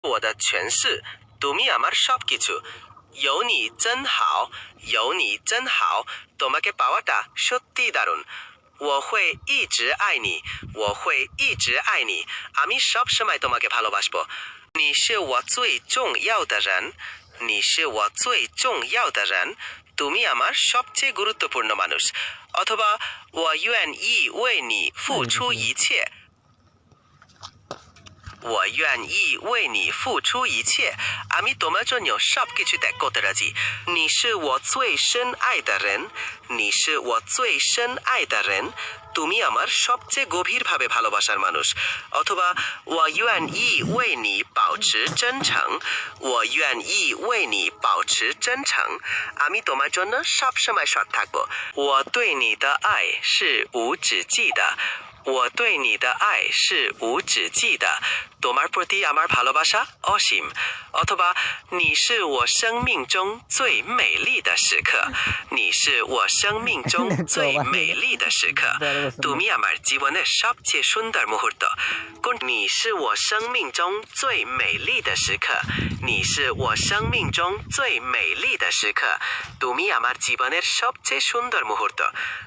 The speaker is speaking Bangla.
我的全是তুমি আমার সবকিছু有你真好有你真好তোমাকে পাওয়াটা সত্যিই দারুণ我会一直爱你我会一直爱你আমি সব সময় তোমাকে ভালোবাসবো你是我最重要的人你是我最重要的人তুমি আমার সবচেয়ে গুরুত্বপূর্ণ মানুষ অথবা我愿意为你付出一切我愿意为你付出一切আমি তোমার জন্য সবকিছু ত্যাগ করতে রাজি你是我最深爱的人你是我最深爱的人তুমি আমার সবচেয়ে গভীরভাবে ভালোবাসার মানুষ অথবা我愿意为你保持真诚我愿意为你保持真诚আমি তোমার জন্য সব সময় সৎ থাকব我对你的爱是无止境的我对你的爱是无止境的তোমার প্রতি আমার ভালোবাসা অসীম অথবা你是我生命中最美丽的时刻你是我生命中最美丽的时刻তুমি আমার জীবনের সবচেয়ে সুন্দর মুহূর্ত কোন你是我生命中最美丽的时刻你是我生命中最美丽的时刻তুমি আমার জীবনের সবচেয়ে সুন্দর মুহূর্ত